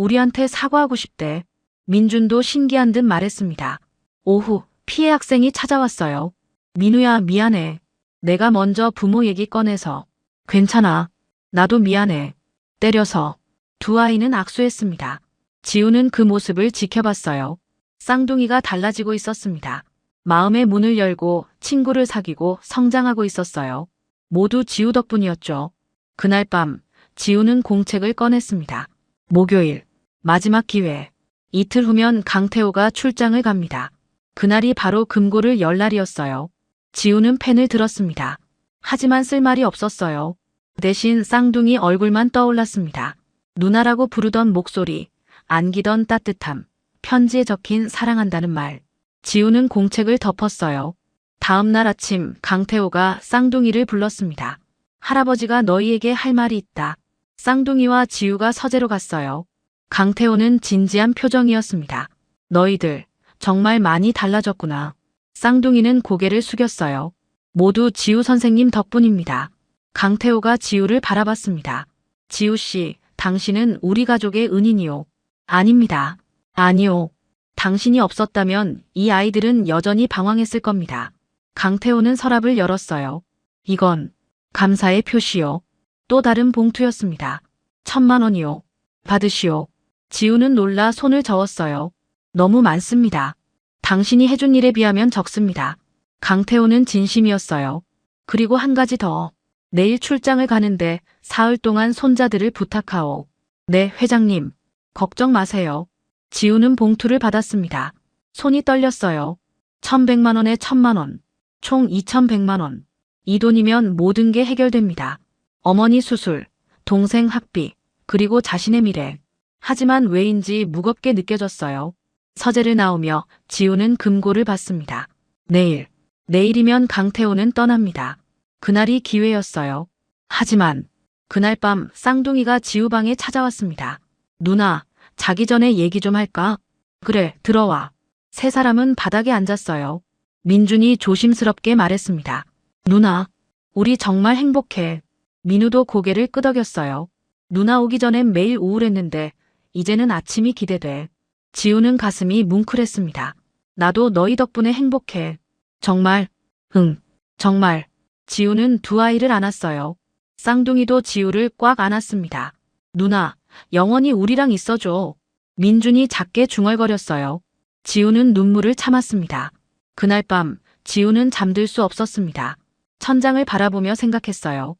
우리한테 사과하고 싶대. 민준도 신기한 듯 말했습니다. 오후 피해 학생이 찾아왔어요. 민우야, 미안해. 내가 먼저 부모 얘기 꺼내서. 괜찮아. 나도 미안해. 때려서. 두 아이는 악수했습니다. 지우는 그 모습을 지켜봤어요. 쌍둥이가 달라지고 있었습니다. 마음의 문을 열고 친구를 사귀고 성장하고 있었어요. 모두 지우 덕분이었죠. 그날 밤 지우는 공책을 꺼냈습니다. 목요일 마지막 기회. 이틀 후면 강태호가 출장을 갑니다. 그날이 바로 금고를 열 날이었어요. 지우는 펜을 들었습니다. 하지만 쓸 말이 없었어요. 대신 쌍둥이 얼굴만 떠올랐습니다. 누나라고 부르던 목소리, 안기던 따뜻함, 편지에 적힌 사랑한다는 말. 지우는 공책을 덮었어요. 다음 날 아침 강태호가 쌍둥이를 불렀습니다. 할아버지가 너희에게 할 말이 있다. 쌍둥이와 지우가 서재로 갔어요. 강태호는 진지한 표정이었습니다. 너희들 정말 많이 달라졌구나. 쌍둥이는 고개를 숙였어요. 모두 지우 선생님 덕분입니다. 강태호가 지우를 바라봤습니다. 지우 씨, 당신은 우리 가족의 은인이요. 아닙니다. 아니요. 당신이 없었다면 이 아이들은 여전히 방황했을 겁니다. 강태호는 서랍을 열었어요. 이건 감사의 표시요. 또 다른 봉투였습니다. 1,000만 원이요. 받으시오. 지우는 놀라 손을 저었어요. 너무 많습니다. 당신이 해준 일에 비하면 적습니다. 강태호는 진심이었어요. 그리고 한 가지 더. 내일 출장을 가는데 사흘 동안 손자들을 부탁하오. 네, 회장님. 걱정 마세요. 지우는 봉투를 받았습니다. 손이 떨렸어요. 1,100만 원에 1,000만 원. 총 2,100만 원. 이 돈이면 모든 게 해결됩니다. 어머니 수술, 동생 학비, 그리고 자신의 미래. 하지만 왜인지 무겁게 느껴졌어요. 서재를 나오며 지우는 금고를 받습니다. 내일이면 강태호는 떠납니다. 그날이 기회였어요. 하지만 그날 밤 쌍둥이가 지우 방에 찾아왔습니다. 누나, 자기 전에 얘기 좀 할까? 그래, 들어와. 세 사람은 바닥에 앉았어요. 민준이 조심스럽게 말했습니다. 누나, 우리 정말 행복해. 민우도 고개를 끄덕였어요. 누나 오기 전엔 매일 우울했는데 이제는 아침이 기대돼. 지우는 가슴이 뭉클했습니다. 나도 너희 덕분에 행복해. 정말? 응, 정말. 지우는 두 아이를 안았어요. 쌍둥이도 지우를 꽉 안았습니다. 누나, 영원히 우리랑 있어줘. 민준이 작게 중얼거렸어요. 지우는 눈물을 참았습니다. 그날 밤 지우는 잠들 수 없었습니다. 천장을 바라보며 생각했어요.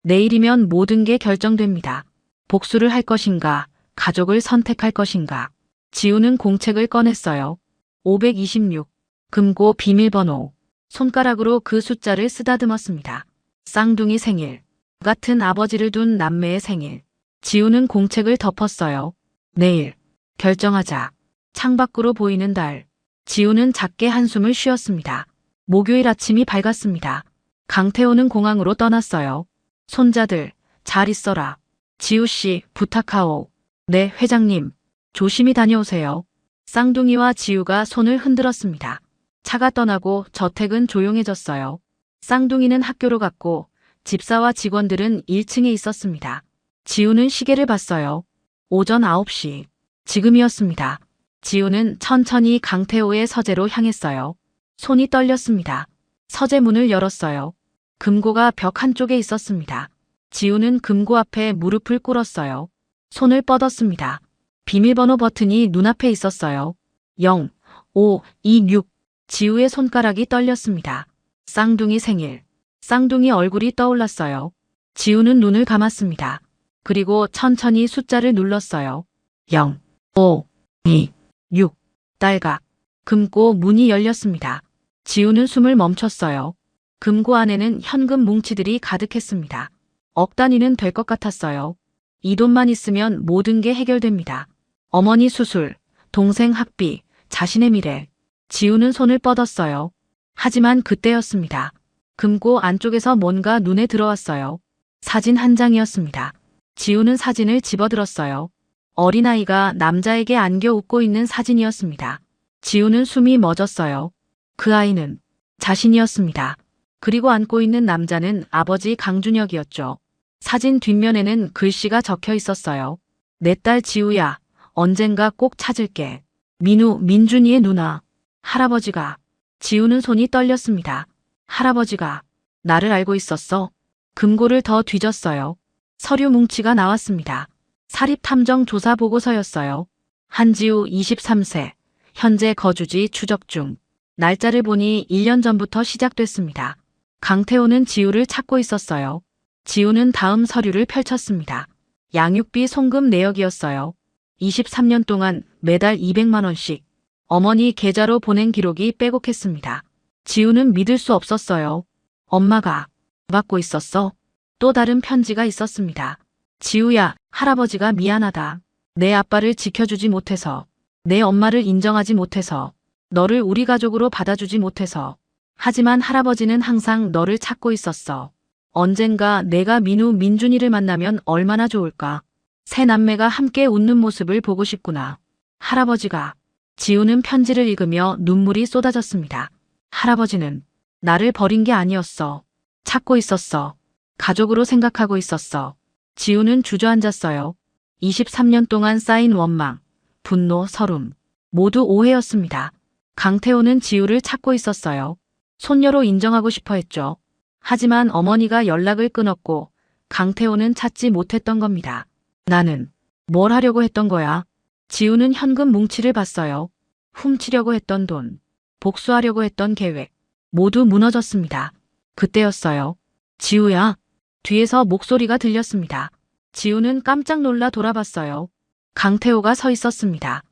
내일이면 모든 게 결정됩니다. 복수를 할 것인가, 가족을 선택할 것인가. 지우는 공책을 꺼냈어요. 526. 금고 비밀번호. 손가락으로 그 숫자를 쓰다듬었습니다. 쌍둥이 생일. 같은 아버지를 둔 남매의 생일. 지우는 공책을 덮었어요. 내일. 결정하자. 창밖으로 보이는 달. 지우는 작게 한숨을 쉬었습니다. 목요일 아침이 밝았습니다. 강태호는 공항으로 떠났어요. 손자들, 잘 있어라. 지우씨, 부탁하오. 네, 회장님. 조심히 다녀오세요. 쌍둥이와 지우가 손을 흔들었습니다. 차가 떠나고 저택은 조용해졌어요. 쌍둥이는 학교로 갔고 집사와 직원들은 1층에 있었습니다. 지우는 시계를 봤어요. 오전 9시. 지금이었습니다. 지우는 천천히 강태호의 서재로 향했어요. 손이 떨렸습니다. 서재 문을 열었어요. 금고가 벽 한쪽에 있었습니다. 지우는 금고 앞에 무릎을 꿇었어요. 손을 뻗었습니다. 비밀번호 버튼이 눈앞에 있었어요. 0, 5, 2, 6. 지우의 손가락이 떨렸습니다. 쌍둥이 생일. 쌍둥이 얼굴이 떠올랐어요. 지우는 눈을 감았습니다. 그리고 천천히 숫자를 눌렀어요. 0, 5, 2, 6. 딸각. 금고 문이 열렸습니다. 지우는 숨을 멈췄어요. 금고 안에는 현금 뭉치들이 가득했습니다. 억 단위는 될 것 같았어요. 이 돈만 있으면 모든 게 해결됩니다. 어머니 수술, 동생 학비, 자신의 미래. 지우는 손을 뻗었어요. 하지만 그때였습니다. 금고 안쪽에서 뭔가 눈에 들어왔어요. 사진 한 장이었습니다. 지우는 사진을 집어들었어요. 어린아이가 남자에게 안겨 웃고 있는 사진이었습니다. 지우는 숨이 멎었어요. 그 아이는 자신이었습니다. 그리고 안고 있는 남자는 아버지 강준혁이었죠. 사진 뒷면에는 글씨가 적혀 있었어요. 내 딸 지우야, 언젠가 꼭 찾을게. 민우, 민준이의 누나. 할아버지가. 지우는 손이 떨렸습니다. 할아버지가 나를 알고 있었어. 금고를 더 뒤졌어요. 서류 뭉치가 나왔습니다. 사립탐정조사 보고서였어요. 한지우 23세. 현재 거주지 추적 중. 날짜를 보니 1년 전부터 시작됐습니다. 강태호는 지우를 찾고 있었어요. 지우는 다음 서류를 펼쳤습니다. 양육비 송금 내역이었어요. 23년 동안 매달 200만 원씩 어머니 계좌로 보낸 기록이 빼곡했습니다. 지우는 믿을 수 없었어요. 엄마가 받고 있었어. 또 다른 편지가 있었습니다. 지우야, 할아버지가 미안하다. 내 아빠를 지켜주지 못해서, 내 엄마를 인정하지 못해서, 너를 우리 가족으로 받아주지 못해서. 하지만 할아버지는 항상 너를 찾고 있었어. 언젠가 내가 민우, 민준이를 만나면 얼마나 좋을까. 새 남매가 함께 웃는 모습을 보고 싶구나. 할아버지가. 지우는 편지를 읽으며 눈물이 쏟아졌습니다. 할아버지는 나를 버린 게 아니었어. 찾고 있었어. 가족으로 생각하고 있었어. 지우는 주저앉았어요. 23년 동안 쌓인 원망, 분노, 서름, 모두 오해였습니다. 강태호는 지우를 찾고 있었어요. 손녀로 인정하고 싶어 했죠. 하지만 어머니가 연락을 끊었고 강태호는 찾지 못했던 겁니다. 나는 뭘 하려고 했던 거야? 지우는 현금 뭉치를 봤어요. 훔치려고 했던 돈, 복수하려고 했던 계획, 모두 무너졌습니다. 그때였어요. 지우야. 뒤에서 목소리가 들렸습니다. 지우는 깜짝 놀라 돌아봤어요. 강태호가 서 있었습니다.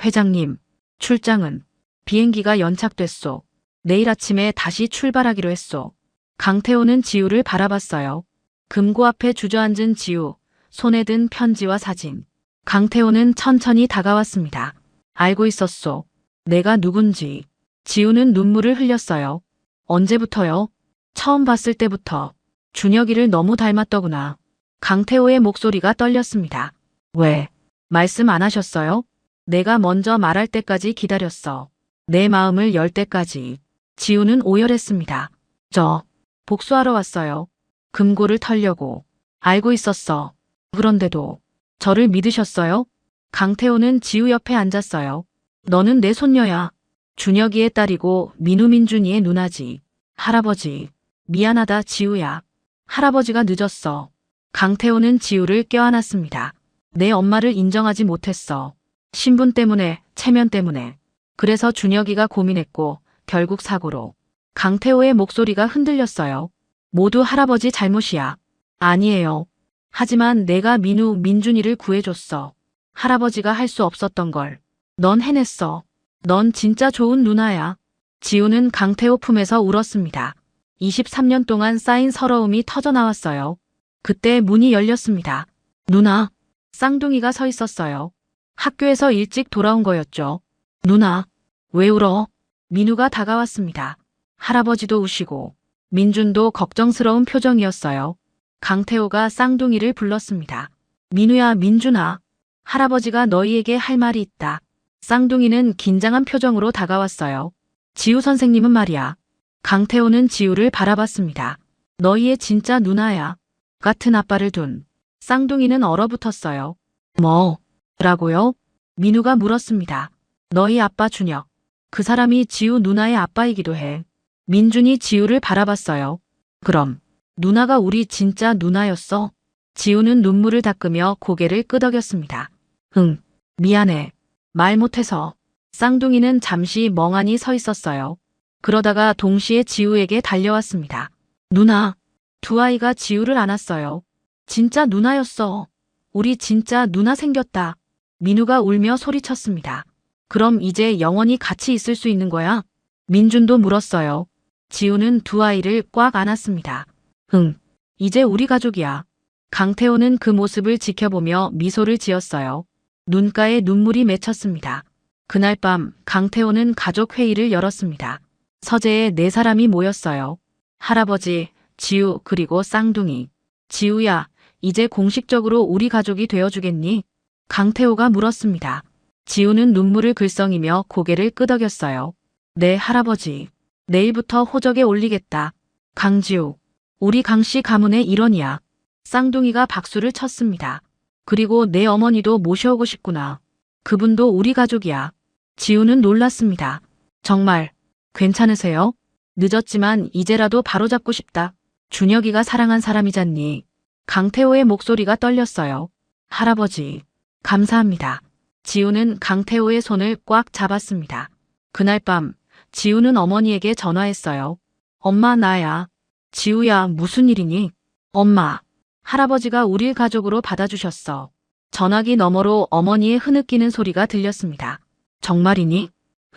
회장님, 출장은 비행기가 연착됐소. 내일 아침에 다시 출발하기로 했소. 강태호는 지우를 바라봤어요. 금고 앞에 주저앉은 지우, 손에 든 편지와 사진. 강태호는 천천히 다가왔습니다. 알고 있었소. 내가 누군지. 지우는 눈물을 흘렸어요. 언제부터요? 처음 봤을 때부터. 준혁이를 너무 닮았더구나. 강태호의 목소리가 떨렸습니다. 왜? 말씀 안 하셨어요? 내가 먼저 말할 때까지 기다렸어. 내 마음을 열 때까지. 지우는 오열했습니다. 저 복수하러 왔어요. 금고를 털려고. 알고 있었어. 그런데도 저를 믿으셨어요? 강태호는 지우 옆에 앉았어요. 너는 내 손녀야. 준혁이의 딸이고 민우 민준이의 누나지. 할아버지. 미안하다 지우야. 할아버지가 늦었어. 강태호는 지우를 껴안았습니다. 내 엄마를 인정하지 못했어. 신분 때문에, 체면 때문에. 그래서 준혁이가 고민했고 결국 사고로. 강태호의 목소리가 흔들렸어요. 모두 할아버지 잘못이야. 아니에요. 하지만 내가 민우, 민준이를 구해줬어. 할아버지가 할 수 없었던 걸. 넌 해냈어. 넌 진짜 좋은 누나야. 지우는 강태호 품에서 울었습니다. 23년 동안 쌓인 서러움이 터져나왔어요. 그때 문이 열렸습니다. 누나. 쌍둥이가 서 있었어요. 학교에서 일찍 돌아온 거였죠. 누나. 왜 울어? 민우가 다가왔습니다. 할아버지도 우시고 민준도 걱정스러운 표정이었어요. 강태호가 쌍둥이를 불렀습니다. 민우야, 민준아. 할아버지가 너희에게 할 말이 있다. 쌍둥이는 긴장한 표정으로 다가왔어요. 지우 선생님은 말이야. 강태호는 지우를 바라봤습니다. 너희의 진짜 누나야. 같은 아빠를 둔. 쌍둥이는 얼어붙었어요. 뭐? 라고요? 민우가 물었습니다. 너희 아빠 준혁. 그 사람이 지우 누나의 아빠이기도 해. 민준이 지우를 바라봤어요. 그럼 누나가 우리 진짜 누나였어? 지우는 눈물을 닦으며 고개를 끄덕였습니다. 응, 미안해. 말 못해서. 쌍둥이는 잠시 멍하니 서 있었어요. 그러다가 동시에 지우에게 달려왔습니다. 누나. 두 아이가 지우를 안았어요. 진짜 누나였어. 우리 진짜 누나 생겼다. 민우가 울며 소리쳤습니다. 그럼 이제 영원히 같이 있을 수 있는 거야? 민준도 물었어요. 지우는 두 아이를 꽉 안았습니다. 응, 이제 우리 가족이야. 강태호는 그 모습을 지켜보며 미소를 지었어요. 눈가에 눈물이 맺혔습니다. 그날 밤 강태호는 가족 회의를 열었습니다. 서재에 4사람이 모였어요. 할아버지, 지우, 그리고 쌍둥이. 지우야, 이제 공식적으로 우리 가족이 되어주겠니? 강태호가 물었습니다. 지우는 눈물을 글썽이며 고개를 끄덕였어요. 네, 할아버지. 내일부터 호적에 올리겠다. 강지우. 우리 강씨 가문의 일원이야. 쌍둥이가 박수를 쳤습니다. 그리고 내 어머니도 모셔오고 싶구나. 그분도 우리 가족이야. 지우는 놀랐습니다. 정말 괜찮으세요? 늦었지만 이제라도 바로잡고 싶다. 준혁이가 사랑한 사람이잖니. 강태호의 목소리가 떨렸어요. 할아버지, 감사합니다. 지우는 강태호의 손을 꽉 잡았습니다. 그날 밤, 지우는 어머니에게 전화했어요. 엄마, 나야. 지우야, 무슨 일이니? 엄마, 할아버지가 우릴 가족으로 받아주셨어. 전화기 너머로 어머니의 흐느끼는 소리가 들렸습니다. 정말이니?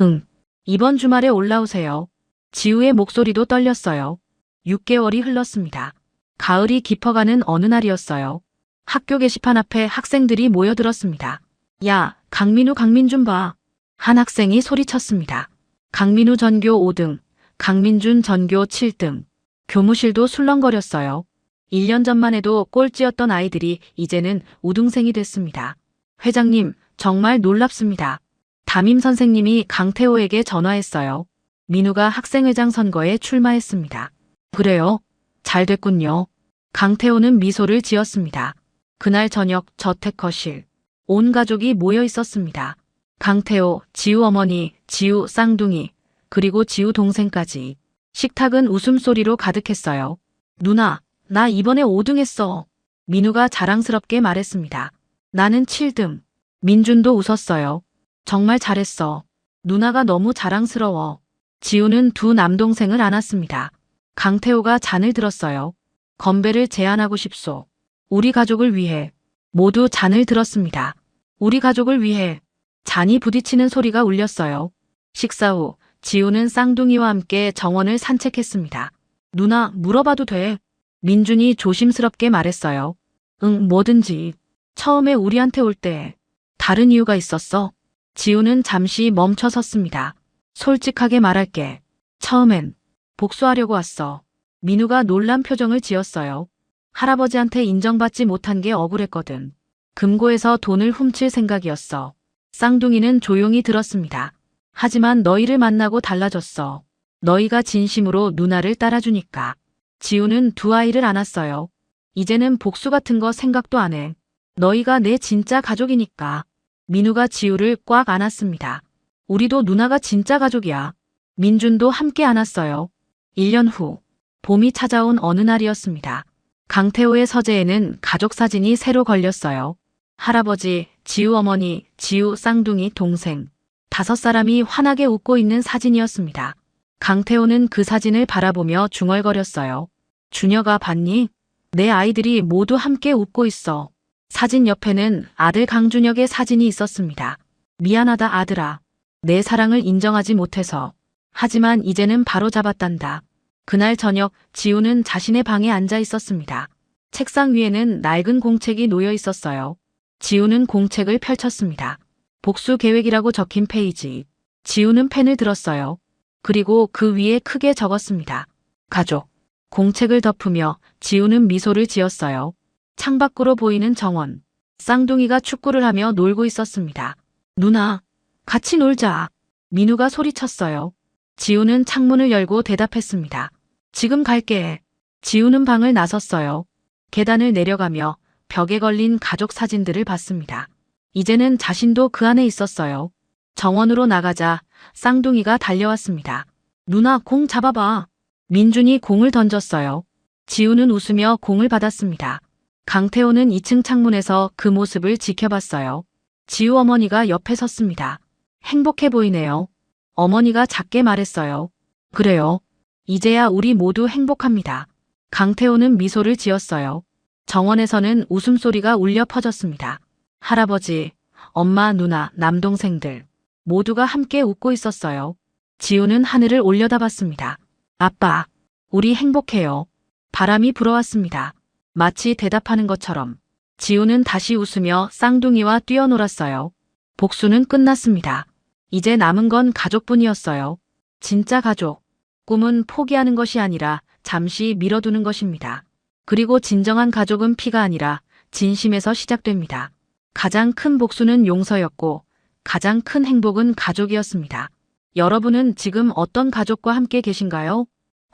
응. 이번 주말에 올라오세요. 지우의 목소리도 떨렸어요. 6개월이 흘렀습니다. 가을이 깊어가는 어느 날이었어요. 학교 게시판 앞에 학생들이 모여들었습니다. 야, 강민우 강민 좀 봐. 한 학생이 소리쳤습니다. 강민우 전교 5등, 강민준 전교 7등. 교무실도 술렁거렸어요. 1년 전만 해도 꼴찌였던 아이들이 이제는 우등생이 됐습니다. 회장님, 정말 놀랍습니다. 담임 선생님이 강태호에게 전화했어요. 민우가 학생회장 선거에 출마했습니다. 그래요? 잘 됐군요. 강태호는 미소를 지었습니다. 그날 저녁 저택거실. 온 가족이 모여 있었습니다. 강태호, 지우 어머니, 지우 쌍둥이, 그리고 지우 동생까지. 식탁은 웃음소리로 가득했어요. 누나, 나 이번에 5등 했어. 민우가 자랑스럽게 말했습니다. 나는 7등. 민준도 웃었어요. 정말 잘했어. 누나가 너무 자랑스러워. 지우는 두 남동생을 안았습니다. 강태호가 잔을 들었어요. 건배를 제안하고 싶소. 우리 가족을 위해. 모두 잔을 들었습니다. 우리 가족을 위해. 잔이 부딪히는 소리가 울렸어요. 식사 후 지우는 쌍둥이와 함께 정원을 산책했습니다. 누나, 물어봐도 돼? 민준이 조심스럽게 말했어요. 응, 뭐든지. 처음에 우리한테 올 때 다른 이유가 있었어? 지우는 잠시 멈춰 섰습니다. 솔직하게 말할게. 처음엔 복수하려고 왔어. 민우가 놀란 표정을 지었어요. 할아버지한테 인정받지 못한 게 억울했거든. 금고에서 돈을 훔칠 생각이었어. 쌍둥이는 조용히 들었습니다. 하지만 너희를 만나고 달라졌어. 너희가 진심으로 누나를 따라주니까. 지우는 두 아이를 안았어요. 이제는 복수 같은 거 생각도 안 해. 너희가 내 진짜 가족이니까. 민우가 지우를 꽉 안았습니다. 우리도 누나가 진짜 가족이야. 민준도 함께 안았어요. 1년 후, 봄이 찾아온 어느 날이었습니다. 강태호의 서재에는 가족 사진이 새로 걸렸어요. 할아버지, 지우 어머니, 지우 쌍둥이 동생. 5사람이 환하게 웃고 있는 사진이었습니다. 강태호는 그 사진을 바라보며 중얼거렸어요. 준혁아, 봤니? 내 아이들이 모두 함께 웃고 있어. 사진 옆에는 아들 강준혁의 사진이 있었습니다. 미안하다 아들아. 내 사랑을 인정하지 못해서. 하지만 이제는 바로 잡았단다. 그날 저녁 지우는 자신의 방에 앉아 있었습니다. 책상 위에는 낡은 공책이 놓여 있었어요. 지우는 공책을 펼쳤습니다. 복수 계획이라고 적힌 페이지. 지우는 펜을 들었어요. 그리고 그 위에 크게 적었습니다. 가족. 공책을 덮으며 지우는 미소를 지었어요. 창밖으로 보이는 정원. 쌍둥이가 축구를 하며 놀고 있었습니다. 누나, 같이 놀자. 민우가 소리쳤어요. 지우는 창문을 열고 대답했습니다. 지금 갈게. 지우는 방을 나섰어요. 계단을 내려가며 벽에 걸린 가족 사진들을 봤습니다. 이제는 자신도 그 안에 있었어요. 정원으로 나가자 쌍둥이가 달려왔습니다. 누나, 공 잡아봐. 민준이 공을 던졌어요. 지우는 웃으며 공을 받았습니다. 강태호는 2층 창문에서 그 모습을 지켜봤어요. 지우 어머니가 옆에 섰습니다. 행복해 보이네요. 어머니가 작게 말했어요. 그래요. 이제야 우리 모두 행복합니다. 강태호는 미소를 지었어요. 정원에서는 웃음소리가 울려 퍼졌습니다. 할아버지, 엄마, 누나, 남동생들 모두가 함께 웃고 있었어요. 지우는 하늘을 올려다봤습니다. 아빠, 우리 행복해요. 바람이 불어왔습니다. 마치 대답하는 것처럼. 지우는 다시 웃으며 쌍둥이와 뛰어놀았어요. 복수는 끝났습니다. 이제 남은 건 가족뿐이었어요. 진짜 가족. 꿈은 포기하는 것이 아니라 잠시 미뤄두는 것입니다. 그리고 진정한 가족은 피가 아니라 진심에서 시작됩니다. 가장 큰 복수는 용서였고 가장 큰 행복은 가족이었습니다. 여러분은 지금 어떤 가족과 함께 계신가요?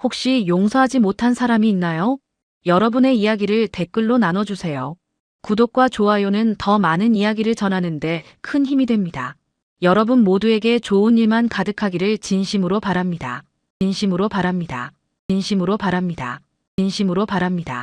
혹시 용서하지 못한 사람이 있나요? 여러분의 이야기를 댓글로 나눠주세요. 구독과 좋아요는 더 많은 이야기를 전하는데 큰 힘이 됩니다. 여러분 모두에게 좋은 일만 가득하기를 진심으로 바랍니다. 진심으로 바랍니다. 진심으로 바랍니다. 진심으로 바랍니다.